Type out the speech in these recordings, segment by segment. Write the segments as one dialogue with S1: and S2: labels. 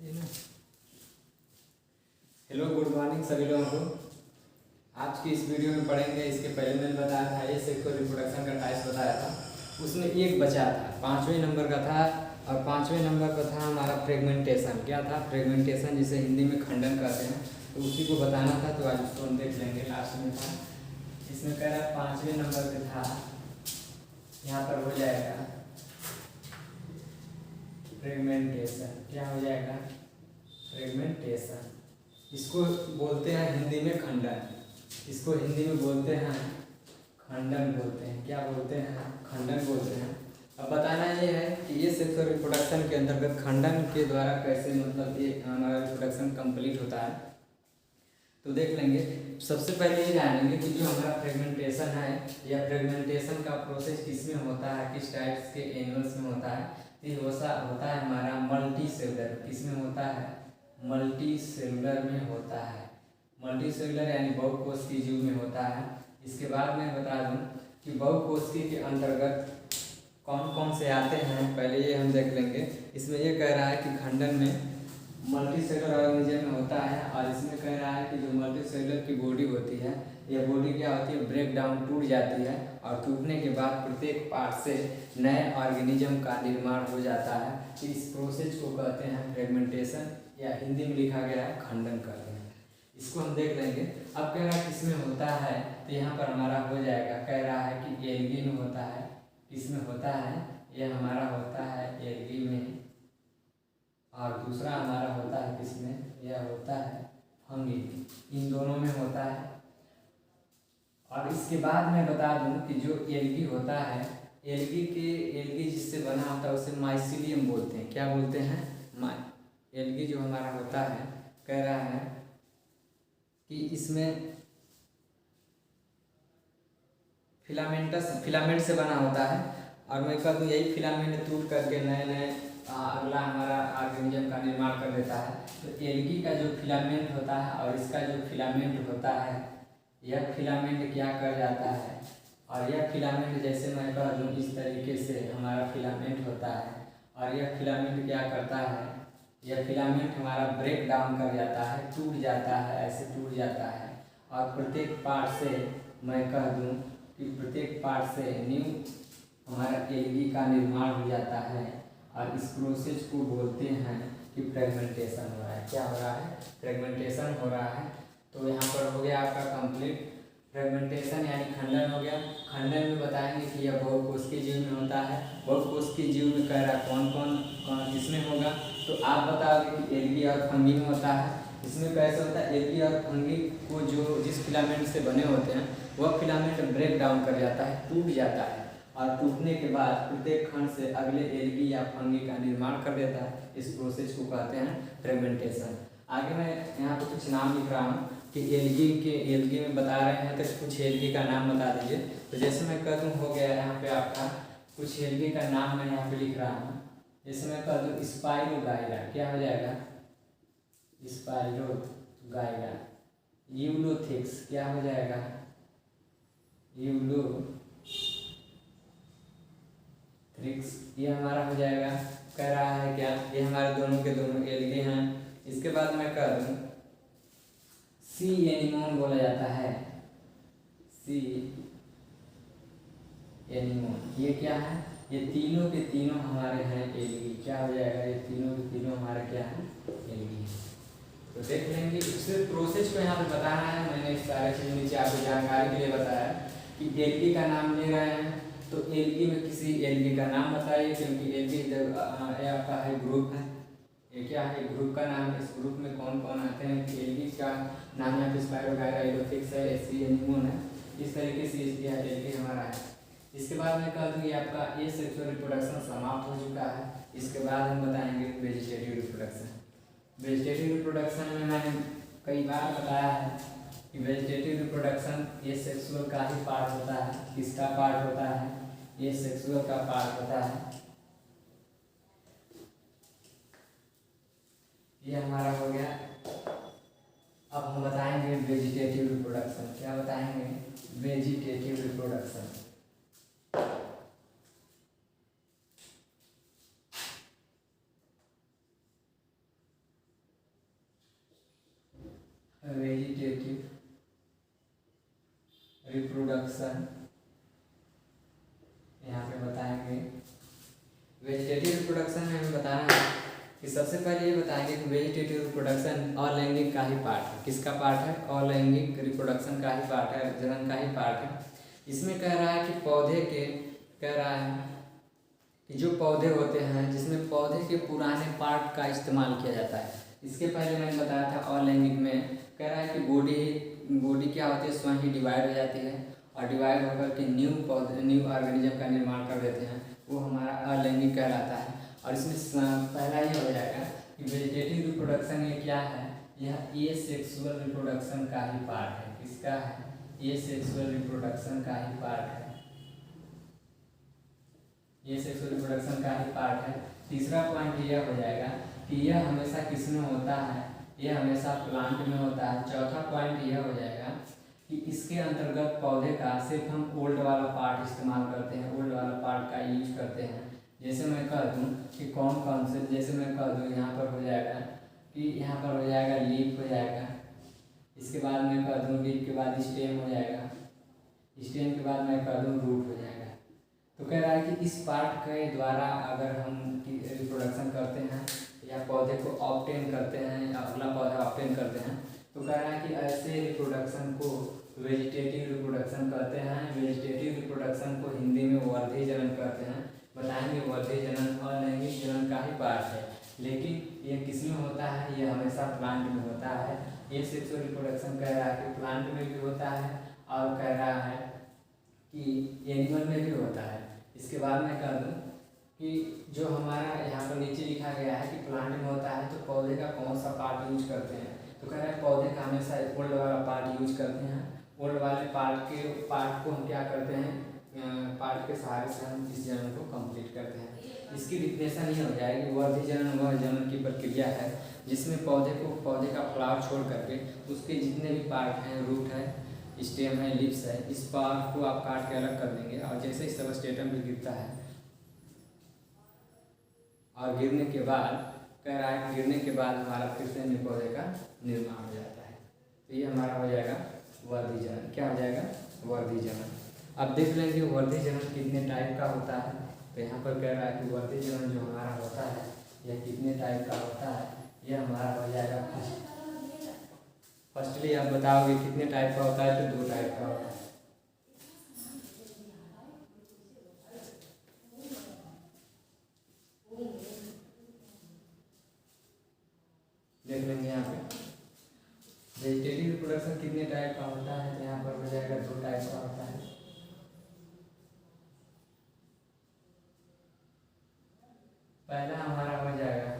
S1: Hello, good morning सभी लोगों को। आज की इस वीडियो में पढ़ेंगे। इसके पहले मैंने बताया था ये सेक्सुअल रिप्रोडक्शन का टाइप्स बताया था, उसमें एक बचा था, 5वें नंबर का था। और 5वें नंबर का था हमारा फ्रेगमेंटेशन। क्या था? फ्रेगमेंटेशन, जिसे हिंदी में खंडन कहते हैं, तो उसी को बताना था। तो आज उसको हम देख लेंगे। लास्ट में था, इसमें कह रहा 5वें नंबर पे था, यहाँ पर हो जाएगा फ्रेगमेंटेशन। क्या हो जाएगा? फ्रेगमेंटेशन। इसको बोलते हैं हिंदी में खंडन। इसको हिंदी में बोलते हैं खंडन बोलते हैं। क्या बोलते हैं? खंडन बोलते हैं। अब बताना ये है कि ये सेक्सुअल रिप्रोडक्शन के अंतर्गत खंडन के द्वारा कैसे, मतलब ये हमारा रिप्रोडक्शन कंप्लीट होता है। तो देख लेंगे। सबसे पहले ये जानेंगे कि जो हमारा फ्रेगमेंटेशन है, या फ्रेगमेंटेशन का प्रोसेस किस में होता है, किस टाइप्स के एनिमल्स में होता है। ये होता है हमारा मल्टी सेलुलर। किस में होता है? मल्टी सेलुलर में होता है। मल्टी सेलुलर यानी बहुकोशिकीय जीव में होता है। इसके बाद मैं बता दूं कि बहुकोशिकीय के अंतर्गत कौन कौन से आते हैं, पहले ये हम देख लेंगे। इसमें ये कह रहा है कि खंडन में मल्टी सेलुलर ऑर्गेनिज्म में होता है। और इसमें कह रहा है कि जो मल्टी सेलुलर की बॉडी होती है, यह बॉडी क्या होती है? ब्रेक डाउन, टूट जाती है। और टूटने के बाद प्रत्येक पार्ट से नए ऑर्गेनिज्म का निर्माण हो जाता है। तो इस प्रोसेस को कहते हैं फ्रेगमेंटेशन, या हिंदी में लिखा गया है खंडन कहते हैं। इसको हम देख लेंगे। अब कह रहा है किसमें होता है, तो यहाँ पर हमारा हो जाएगा। कह रहा है कि एल्गी में होता है। किसमें होता है? यह हमारा होता है एल्गी में। और दूसरा हमारा होता है किसमें? यह होता है फंगी। इन दोनों में होता है। और इसके बाद मैं बता दूं कि जो एल्गी होता है, एल्गी जिससे बना होता है उसे माइसीलियम बोलते हैं। क्या बोलते हैं? एल्गी जो हमारा होता है, कह रहा है कि इसमें फिलामेंट से बना होता है। और मैं कह दूँ यही फिलामेंट टूट करके नए नए अगला हमारा ऑर्गेनिज्म का निर्माण कर देता है। तो एल्गी का जो फिलामेंट होता है और इसका जो फिलामेंट होता है, यह फिलामेंट क्या कर जाता है, और यह फिलामेंट जैसे मैं कह दूँ इस तरीके से हमारा फिलामेंट होता है। और यह फिलामेंट क्या करता है? यह फिलामेंट हमारा ब्रेक डाउन कर जाता है, टूट जाता है, ऐसे टूट जाता है। और प्रत्येक पार्ट से मैं कह दूँ कि प्रत्येक पार्ट से न्यू हमारा एल्गी का निर्माण हो जाता है। और इस प्रोसेस को बोलते हैं कि फ्रेगमेंटेशन हो रहा है। क्या हो रहा है? फ्रेगमेंटेशन हो रहा है। तो यहाँ पर हो गया आपका कंप्लीट फ्रेगमेंटेशन, यानी खंडन हो गया। खंडन में बताएंगे कि यह बहुकोशिकीय जीव में होता है। बहुकोशिकीय जीव में कह रहा है कौन कौन किसमें होगा, तो आप बताओगे कि एल्गी और फंगी में होता है। इसमें कैसे होता है? एल्गी और फंगी को जो जिस फिलामेंट से बने होते हैं, वह फिलामेंट ब्रेक डाउन कर जाता है, टूट जाता है। और टूटने के बाद प्रत्येक खंड से अगले एल्गी या फंगी का निर्माण कर देता है। इस प्रोसेस को कहते हैं फ्रेगमेंटेशन। आगे मैं यहाँ पे कुछ नाम लिख रहा हूँ कि एल्गी में बता रहे हैं, तो कुछ एल्गी का नाम बता दीजिए। तो जैसे मैं कह दूँ हो गया यहाँ पे आपका कुछ एल्गी का नाम मैं यहाँ पे लिख रहा हूँ। जैसे मैं कह दूँ स्पाइरोगाइरा। क्या हो जाएगा? स्पाइरोगाइरा। यूलोथिक्स। क्या हो जाएगा? यूलोथ्रिक्स। ये हमारा हो जाएगा। कह रहा है क्या? ये हमारे दोनों के दोनों एल्गे हैं। इसके बाद मैं कह दूँ सी एनिमोन बोला जाता है। सी एनिमोन। ये क्या है? ये तीनों के तीनों हमारे हैं एल्गी। क्या हो जाएगा? ये तीनों के तीनों हमारे क्या हैं? एल्गी है। तो देख लेंगे। इससे प्रोसेस को यहाँ पे बताना है। मैंने इस सारे चीज़ नीचे आपको जानकारी के लिए बताया कि एल्गी का नाम ले रहे हैं, तो एल्गी में किसी एल्गी का नाम बताइए, क्योंकि एल्गी जब आपका है ग्रुप है। ये क्या है? ग्रुप का नाम। इस ग्रुप में कौन कौन आते हैं? एल्गी का नाम यहाँ पे स्पाइरोगाइरा, यूलोथिक्स है, सी एनिमोन है। इस तरीके से यह एल्गी हमारा है। इसके बाद मैं कह दूँ आपका ये सेक्सुअल रिप्रोडक्शन समाप्त हो चुका है। इसके बाद हम बताएंगे वेजिटेटिव रिप्रोडक्शन। वेजिटेटिव रिप्रोडक्शन में मैंने कई बार बताया है कि वेजिटेटिव रिप्रोडक्शन ये सेक्सुअल का ही पार्ट होता है। किसका पार्ट होता है? ये सेक्सुअल का पार्ट होता है। ये हमारा हो गया। अब हम बताएंगे वेजिटेटिव रिप्रोडक्शन। क्या बताएंगे? Vegetative reproduction. वेजिटेटिव रिप्रोडक्शन यहाँ पे बताएंगे। वेजिटेटिव रिप्रोडक्शन में हमें बताना है कि सबसे पहले ये बताएंगे कि वेजिटेटिव रिप्रोडक्शन अलैंगिक का ही पार्ट है। किसका पार्ट है? अलैंगिक रिप्रोडक्शन का ही पार्ट है, जनन का ही पार्ट है। इसमें कह रहा है कि पौधे के, कह रहा है कि जो पौधे होते हैं जिसमें पौधे के पुराने पार्ट का इस्तेमाल किया जाता है। इसके पहले मैंने बताया था अलैंगिक में कह रहा है कि बॉडी क्या होती है, स्वयं ही डिवाइड हो जाती है और डिवाइड होकर के न्यू ऑर्गेनिज्म का निर्माण कर देते हैं, वो हमारा अलैंगिक कहलाता है। और इसमें पहला ये हो जाएगा कि वेजिटेटिव रिप्रोडक्शन ये क्या है, यह एसेक्सुअल रिप्रोडक्शन का ही पार्ट है। किसका है? एसेक्सुअल रिप्रोडक्शन का ही पार्ट है, ये सेक्सुअल रिप्रोडक्शन का ही पार्ट है। तीसरा पॉइंट यह हो जाएगा कि यह हमेशा किसमें होता है, यह हमेशा प्लांट में होता है। चौथा पॉइंट यह हो जाएगा कि इसके अंतर्गत पौधे का सिर्फ हम ओल्ड वाला पार्ट इस्तेमाल करते हैं, ओल्ड वाला पार्ट का यूज करते हैं। जैसे मैं कह दूँ कि कौन कौन से, जैसे मैं कह दूँ यहाँ पर हो जाएगा कि यहाँ पर हो जाएगा लीफ हो जाएगा, इसके बाद मैं कह दूँ लीफ के बाद स्टेम हो जाएगा, स्टेम के बाद मैं कह दूँ रूट हो जाएगा। तो कह रहा है कि इस पार्ट के द्वारा अगर हम रिप्रोडक्शन करते हैं या पौधे को ऑब्टेन करते हैं या अगला पौधा ऑब्टेन करते हैं, तो कह रहा है कि ऐसे रिप्रोडक्शन को वेजिटेटिव रिप्रोडक्शन कहते हैं। वेजिटेटिव रिप्रोडक्शन को हिंदी में वर्धी जनन कहते हैं। बताएंगे वर्धी जनन अलैंगिक जनन का ही पार्ट है, लेकिन ये किसमें होता है? ये हमेशा प्लांट में होता है। ये सेक्सुअल रिप्रोडक्शन कह रहा है कि प्लांट में भी होता है और कह रहा है कि एनिमल में भी होता है। इसके बाद मैं कह दूँ कि जो हमारा यहाँ पर नीचे लिखा गया है कि प्लांट में होता है, तो पौधे का कौन सा पार्ट यूज करते हैं? तो कह रहा है पौधे का हमेशा ओल्ड वाला पार्ट यूज करते हैं। ओल्ड वाले पार्ट को हम क्या करते हैं, पार्ट के सहारे से हम इस जनन को कंप्लीट करते हैं। इसकी डिफिनेशन ये हो जाएगी, वर्धी जनन वह जनन की प्रक्रिया है जिसमें पौधे का फ्लावर छोड़ करके उसके जितने भी पार्ट हैं, रूट है, स्टेम है, लिप्स है, इस पार्ट को आप काट के अलग कर देंगे और जैसे इस सबस्ट्रेटम भी गिरता है और गिरने के बाद कह रहा है गिरने के बाद हमारा फिर से नए पौधे का निर्माण हो जाता है। तो ये हमारा हो जाएगा वर्धी जनन। क्या हो जाएगा? वर्धी जनन। अब देख लेंगे वर्धी जनन कितने टाइप का होता है। तो यहाँ पर कह रहा है कि वर्धी जनन जो हमारा होता है यह कितने टाइप का होता है, यह हमारा हो जाएगा फर्स्टली आप बताओगे कितने टाइप का होता है, तो 2 टाइप का होता है। देख लेंगे यहाँ पे वेजिटेटिव रिप्रोडक्शन कितने टाइप का होता है, तो यहाँ पर हो जाएगा 2 टाइप का होता है। पहला हमारा हो जाएगा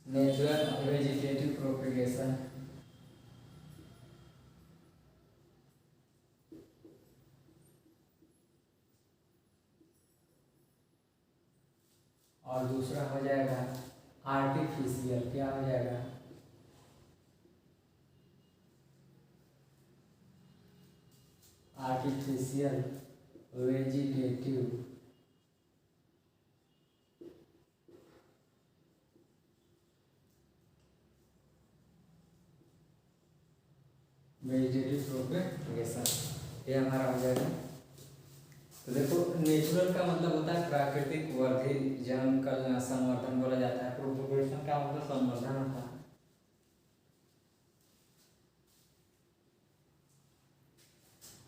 S1: नेचुरल वेजिटेटिव प्रोपेगेशन। और दूसरा हो जाएगा आर्टिफिशियल। क्या हो जाएगा? आर्टिफिशियल वेजिटेटिव प्रोपेगेशन, ये हमारा हो जाएगा। तो देखो नेचुरल का मतलब होता है प्राकृतिक, वर्धी जनन का संवर्धन बोला जाता है। प्रोपेगेशन का मतलब संवर्धन होता है।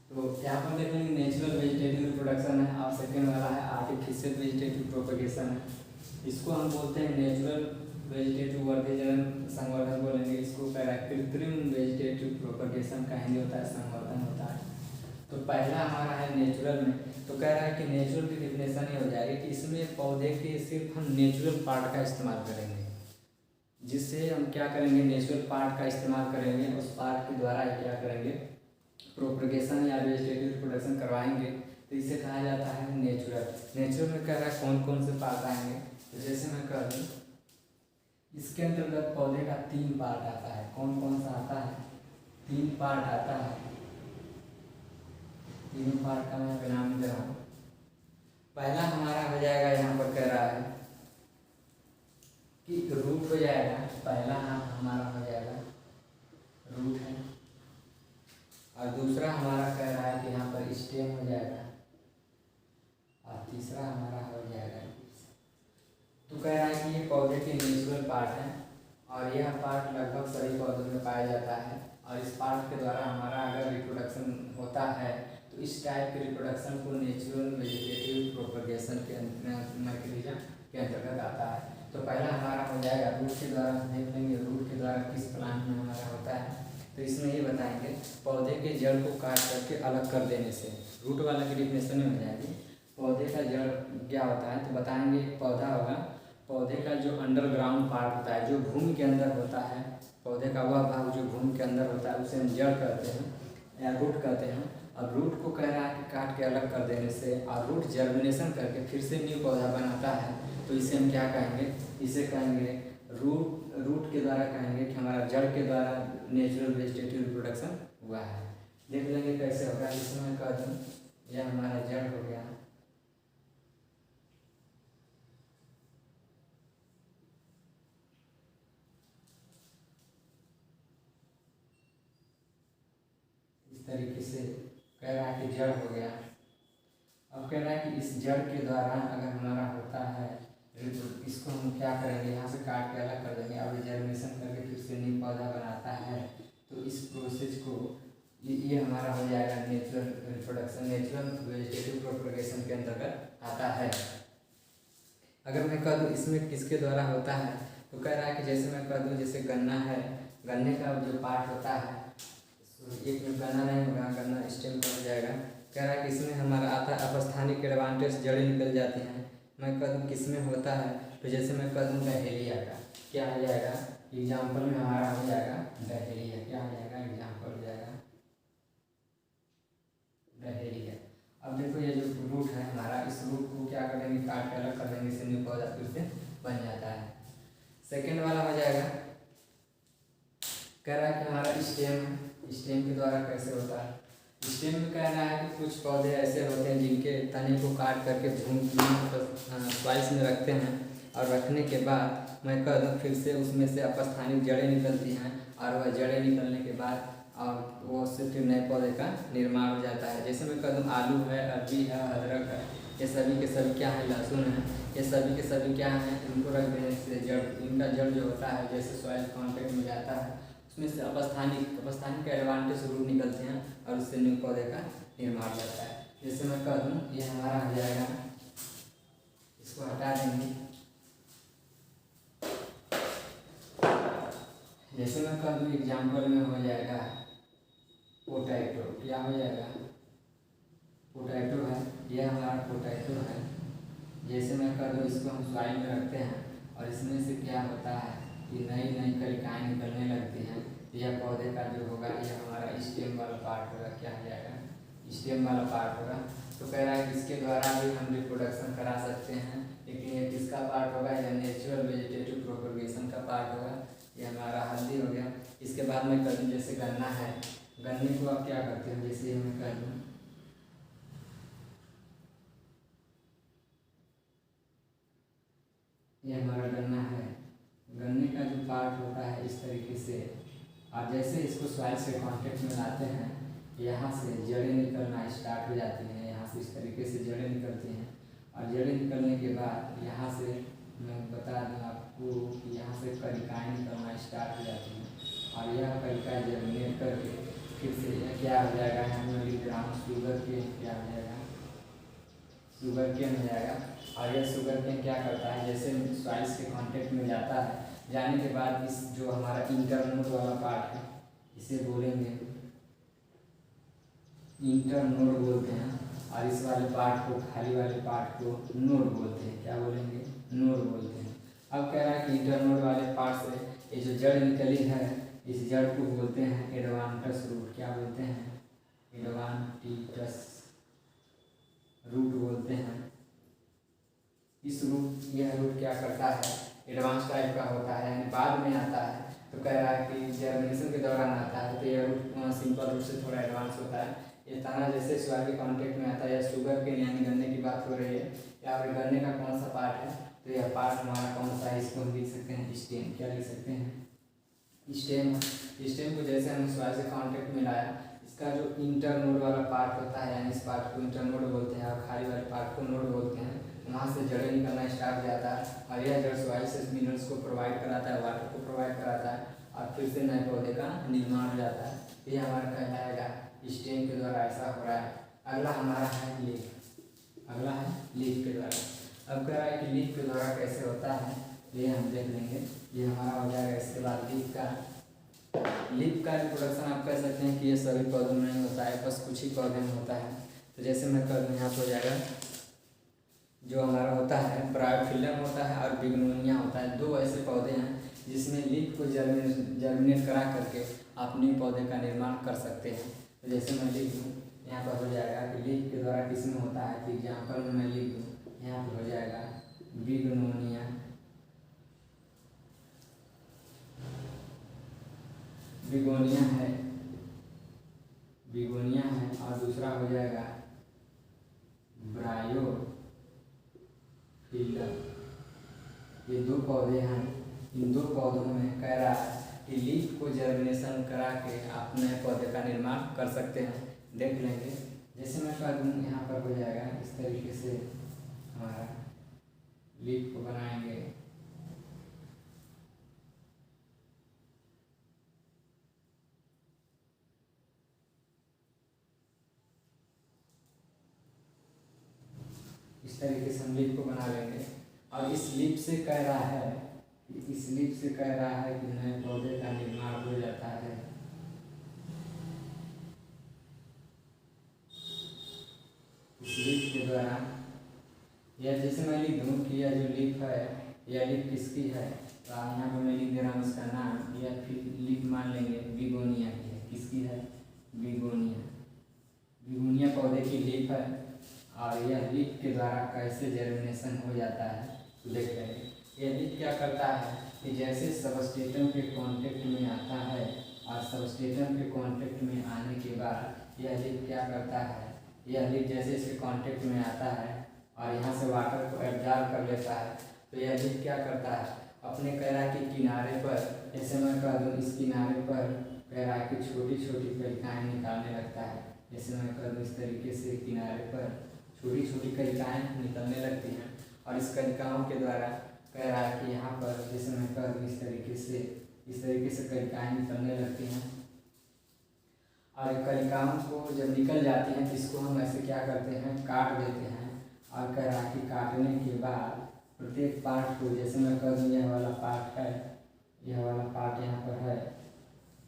S1: तो यहाँ पर देखेंगे नेचुरल वेजिटेटिव रिप्रोडक्शन है और सेकेंड वाला है आर्टिफिशियल वेजिटेटिव प्रोपेगेशन है। इसको हम बोलते हैं नेचुरल वेजिटेटिव वर्धी जनन संवर्धन बोलेंगे। इसको कह रहा है कृत्रिम वेजिटेटिव प्रोपेगेशन का हिंदी होता है संवर्धन होता है। तो पहला हमारा है नेचुरल में, तो कह रहा है कि नेचुरल की डिफिनेशन ये हो जाएगी कि इसमें पौधे के सिर्फ हम नेचुरल पार्ट का इस्तेमाल करेंगे, जिससे हम क्या करेंगे, नेचुरल पार्ट का इस्तेमाल करेंगे, उस पार्ट के द्वारा क्या करेंगे, प्रोपेगेशन या वेजिटेटिव रिप्रोडक्शन करवाएंगे। तो इसे कहा जाता है नेचुरल। नेचुरल में कह रहा है कौन कौन से पार्ट आएंगे, तो जैसे मैं कह दूँ इसके अंतर्गत पौधे का 3 पार्ट आता है। कौन कौन सा आता है? 3 पार्ट आता है। 3 पार्ट का मैं नाम दे रहा हूँ। पहला हमारा हो जाएगा, यहाँ पर कह रहा है तो इस टाइप के रिप्रोडक्शन को नेचुरल वेजिटेटिव प्रोपगेशन के मैकेनिज्म के अंतर्गत आता है। तो पहला हमारा हो जाएगा रूट के द्वारा, देख लेंगे रूट के द्वारा किस प्लांट में हमारा होता है। तो इसमें ये बताएंगे पौधे के जड़ को काट करके अलग कर देने से, रूट वाला की डिफिनेशन में हो जाएगी। पौधे का जड़ क्या होता है, तो बताएंगे एक पौधा होगा, पौधे का जो अंडरग्राउंड पार्ट होता है, जो भूमि के अंदर होता है, पौधे का वह भाग जो भूमि के अंदर होता है उसे हम जड़ कहते हैं या रूट कहते हैं। अब रूट को कह रहा है कि काट के अलग कर देने से, और रूट जर्मिनेशन करके फिर से न्यू पौधा बनाता है, तो इसे हम क्या कहेंगे, इसे कहेंगे रूट के द्वारा कहेंगे कि हमारा जड़ के द्वारा नेचुरल वेजिटेटिव रिप्रोडक्शन हुआ है। देख लेंगे कैसे होगा। इसमें मैं कह दूँ यह हमारा जड़ हो गया, इस तरीके से कह रहा है कि जड़ हो गया। अब कह रहा है कि इस जड़ के द्वारा अगर हमारा होता है, इसको हम क्या करेंगे, यहाँ से काट के अलग कर देंगे और जर्मिनेशन करके फिर से न्यू पौधा बनाता है। तो इस प्रोसेस को ये हमारा हो जाएगा natural reproduction, natural vegetative propagation के अंतर्गत आता है। अगर मैं कह दूँ इसमें किसके द्वारा होता है, तो कह रहा है कि जैसे मैं कह दूँ जैसे गन्ना है, गन्ने का जो पार्ट होता है, एक में गन्ना नहीं होगा, गन्ना स्टेम का हो जाएगा। कह रहा है कि इसमें हमारा आता है अपस्थानिक एडवांटेज, जड़ें निकल जाती हैं। मैं कह दूँ किस में होता है, तो जैसे मैं कह दूँ डहेलिया का क्या हो जाएगा, एग्जाम्पल में हमारा हो जाएगा डहेलिया, क्या हो जाएगा, एग्जाम्पल हो जाएगा डहेलिया। अब देखो ये जो रूट है हमारा, इस रूट को क्या करेंगे, काट के अलग कर देंगे, इससे न्यू पौधा फिर से बन जाता है। सेकेंड वाला हो जाएगा, कह रहा है कि हमारा स्टेम है, स्टेम के द्वारा कैसे होता है। स्टेम में कह रहा है कि कुछ पौधे ऐसे होते हैं जिनके तने को काट करके भूमि स्वाइस में रखते हैं, और रखने के बाद मैं कह दूँ फिर से उसमें से अपस्थानिक जड़ें निकलती हैं, और वह जड़ें निकलने के बाद और वो उससे फिर नए पौधे का निर्माण हो जाता है। जैसे मैं कह दूँ आलू है, अरबी है, अदरक है, ये सभी के सभी क्या है, लहसुन है, ये सभी के सभी क्या हैं, इनको रख देने से जड़, इनका जड़ जो होता है जैसे सॉइल कॉन्टेक्ट में जाता है, उसमें से अपस्थानिक एडवांटेज रूट निकलते हैं और उससे न्यू पौधे का निर्माण होता है। जैसे मैं कह दूँ ये हमारा हो जाएगा, इसको हटा देंगे, जैसे मैं कह दूँ एग्जाम्पल में हो जाएगा पोटैटो, क्या हो जाएगा, पोटैटो है, यह हमारा पोटैटो है। जैसे मैं कह दूँ इसको हम सॉइल में रखते हैं और इसमें से क्या होता है कि नई नई कलिकाएँ निकलने लगती हैं, यह पौधे का जो होगा यह हमारा स्टेम वाला पार्ट होगा, क्या हो जाएगा, स्टेम वाला पार्ट होगा। तो कह रहा है कि इसके द्वारा भी हम रिप्रोडक्शन करा सकते हैं, लेकिन ये किसका पार्ट होगा, यह नेचुरल वेजिटेटिव प्रोपगेशन का पार्ट होगा। ये हमारा हल्दी हो गया। इसके बाद मैं कह दूँ जैसे गन्ना है, गन्ने को आप क्या करते हैं, जैसे मैं कह दूँ ये हमारा गन्ना है, गन्ने का जो पार्ट होता है इस तरीके से, और जैसे इसको सॉइल से कांटेक्ट में लाते हैं, यहाँ से जड़ें निकलना स्टार्ट हो जाती हैं, यहाँ से इस तरीके से जड़ें निकलती हैं, और जड़ें निकलने के बाद यहाँ से मैं बता दूँ आपको कि यहाँ से कलिकाएँ निकलना स्टार्ट हो जाती हैं, और यह कलिकाएँ जर्मिनेट करके फिर से क्या हो जाएगा, हमारे ग्राम शुगर केन, क्या हो जाएगा, शुगर केन हो जाएगा। और यह शुगर केन क्या करता है, जैसे सॉइल्स के कांटेक्ट में जाता है, जाने के बाद इस जो हमारा इंटरनोड वाला पार्ट है इसे बोलेंगे इंटरनोड बोलते हैं, और इस वाले पार्ट को, खाली वाले पार्ट को नोड बोलते हैं, क्या बोलेंगे, नोड बोलते हैं। अब कह रहा है कि इंटरनोड वाले पार्ट से ये जो जड़ निकली है, इस जड़ को बोलते हैं एडवांटस रूट, क्या बोलते हैं, एडवांटिटस रूट बोलते हैं। इस रूट, यह रूट क्या करता है, एडवांस टाइप का होता है, यानी बाद में आता है। तो कह रहा है कि जर्मिनेशन के दौरान आता है, तो यह रूट सिंपल रूट से थोड़ा एडवांस होता है। ये तना जैसे सॉइल के कांटेक्ट में आता है, या शुगर के यानी गन्ने की बात हो रही है, या फिर गन्ने का कौन सा पार्ट है, तो यह पार्ट हमारा कौन सा है, इसको हम लिख सकते हैं स्टेम, क्या लिख सकते हैं, स्टेम। स्टेम को जैसे हमने सॉइल से कांटेक्ट में लाया, इसका जो इंटरनोड वाला पार्ट होता है, यानी इस पार्ट को इंटरनोड बोलते हैं और खाली वाले पार्ट को नोड बोलते हैं, वहाँ से जड़ें निकलना स्टार्ट हो जाता है, और यह जड़ सॉइल से मिनरल्स को प्रोवाइड कराता है, वाटर को प्रोवाइड कराता है, और फिर से नए पौधे का निर्माण हो जाता है। ये हमारा कहलाएगा स्टेम के द्वारा ऐसा हो रहा है। अगला हमारा है लीफ, अगला है लीफ के द्वारा। अब कह रहा है कि लीफ के द्वारा कैसे होता है ये हम देख लेंगे। ये हमारा हो जाएगा। इसके बाद लीफ का रिप्रोडक्शन आप कह सकते हैं कि ये सभी पौधों में नहीं होता है, बस कुछ ही पौधे में होता है। तो जैसे मैं कर दूँ यहाँ पर हो जाएगा, जो हमारा होता है ब्रायोफिल्लम होता है और बिग्नोनिया होता है। दो ऐसे पौधे हैं जिसमें लीफ को जर्मिनेट करा करके आप न्यू पौधे का निर्माण कर सकते हैं। तो जैसे मैं लिख दूँ यहाँ पर हो जाएगा कि लीफ के द्वारा किसमें होता है, तो एग्जाम्पल में मैं लिख दूँ यहाँ पर हो जाएगा बिग्नोनिया, बिगोनिया है और दूसरा हो जाएगा ब्रायोफिल्लम। ये दो पौधे हैं। इन दो पौधों में कह रहा है कि लीफ को जर्मिनेशन करा के आप नए पौधे का निर्माण कर सकते हैं। देख लेंगे। जैसे मैं कह दूँ यहाँ पर हो जाएगा इस तरीके से हमारा लीफ को बनाएंगे। इस तरीके से हम लीफ को बना लेंगे। और इस लीफ से कह रहा है कि नए पौधे का निर्माण हो जाता है। इस लीफ के द्वारा, या जैसे मैं लिख दूँ कि यह जो लीफ है, यह लीफ किसकी है, तो यहाँ पर मैं लिख दे रहा हूँ इसका नाम। या फिर लीफ मान लेंगे बिगोनिया की है। किसकी है? बिगोनिया पौधे की लीफ है। और यह लीफ के द्वारा कैसे जर्मिनेशन हो जाता है तो देख लेंगे। यह लीफ क्या करता है कि जैसे सबस्ट्रेटम के कांटेक्ट में आता है और सबस्ट्रेटम के कांटेक्ट में आने के बाद यह लीफ क्या करता है, यह लीफ जैसे इसके कांटेक्ट में आता है और यहाँ से वाटर को एब्जॉर्ब कर लेता है, तो यह लीफ क्या करता है अपने कह रहा है कि किनारे पर, जैसे मैं कह दूँ इस किनारे पर कह रहा है कि छोटी छोटी कलिकाएँ निकालने लगता है। जैसे मैं कह दूँ इस तरीके से किनारे पर छोटी छोटी कलिकाएँ निकलने लगती हैं और इस कलिकाओं के द्वारा कह रहा है कि यहाँ पर जैसे मैं कह दूँ इस तरीके से कलिकाएँ निकलने लगती हैं। और कलिकाओं को जब निकल जाती हैं तो इसको हम ऐसे क्या करते हैं, काट देते हैं। और कह रहा है कि काटने के बाद प्रत्येक पार्ट को, जैसे मैं कह दूँ यह वाला पार्ट है, यह वाला पार्ट यहाँ पर है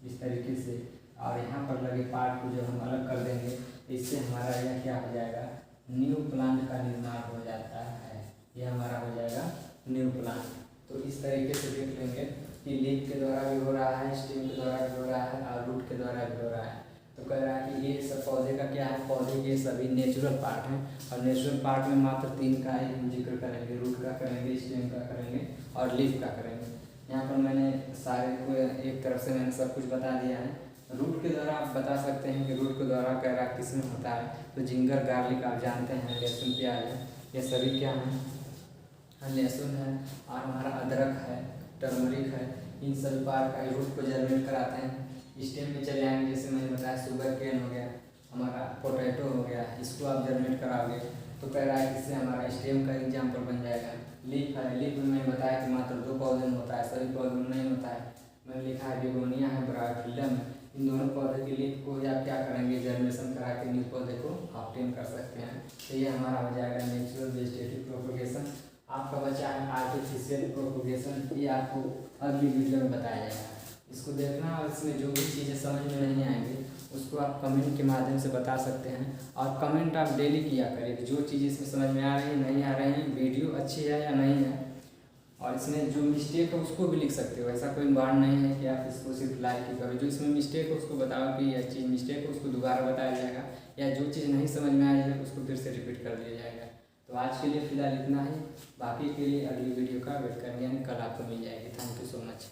S1: इस तरीके से, और यहाँ पर लगे पार्ट को जब हम अलग कर देंगे इससे हमारा यह क्या हो जाएगा, न्यू प्लांट का निर्माण हो जाता है। यह हमारा हो जाएगा न्यू प्लांट। तो इस तरीके से देख लेंगे कि लीफ के द्वारा भी हो रहा है, स्टेम के द्वारा भी हो रहा है और रूट के द्वारा भी हो रहा है। तो कह रहा है कि ये सब पौधे का क्या है, पौधे के सभी नेचुरल पार्ट हैं और नेचुरल पार्ट में मात्र 3 का ही हम जिक्र करेंगे, रूट का करेंगे, स्टेम का करेंगे और लीफ का करेंगे। यहाँ पर मैंने सारे को एक तरफ से मैंने सब कुछ बता दिया है। रूट के द्वारा आप बता सकते हैं कि रूट के द्वारा कह रहा किस में होता है, तो जिंगर गार्लिक आप जानते हैं, लहसुन प्याज है, ये सभी क्या हैं, लहसुन है और हमारा अदरक है, टर्मरिक है, इन सभी पार्ट का रूट को जर्मिनेट कराते हैं। स्टेम में चले आएंगे, जैसे मैंने बताया शुगर केन हो गया, हमारा पोटैटो हो गया, इसको आप जर्मिनेट कराओगे तो कह रहा है इससे हमारा स्टेम का एग्जाम्पल बन जाएगा। लीफ है, लीफ में मैंने बताया कि मात्र 2 पौधे में होता है, सभी पौधों में नहीं होता है। मैंने लिखा है बिगोनिया है, ब्रायोफिल्लम है। इन दोनों पौधे की लीफ को आप क्या करेंगे, जर्मिनेशन करा के न्यू पौधे को ऑब्टेन कर सकते हैं। तो ये हमारा हो जाएगा नेचुरल वेजिटेटिव प्रोपगेशन। आपका बचा है आर्टिफिशियल प्रोपगेशन, ये आपको अगली वीडियो में बताया जाएगा। इसको देखना और इसमें जो भी चीज़ें समझ में नहीं आएंगी उसको आप कमेंट के माध्यम से बता सकते हैं। और कमेंट आप डेली किया करें कि जो चीज़ इसमें समझ में आ रही है, नहीं आ रही है, वीडियो अच्छी है या नहीं है। और इसमें जो मिस्टेक है उसको भी लिख सकते हो, ऐसा कोई बात नहीं है कि आप इसको सिर्फ लाइक ही करो। जो इसमें मिस्टेक है उसको बताओ कि यह चीज़ मिस्टेक है, उसको दोबारा बताया जाएगा, या जो चीज़ नहीं समझ में आई है उसको फिर से रिपीट कर दिया जाएगा। तो आज के लिए फ़िलहाल इतना ही, बाकी के लिए अगली वीडियो का वेट करेंगे, यानी कल आपको मिल जाएगी। Thank you so much.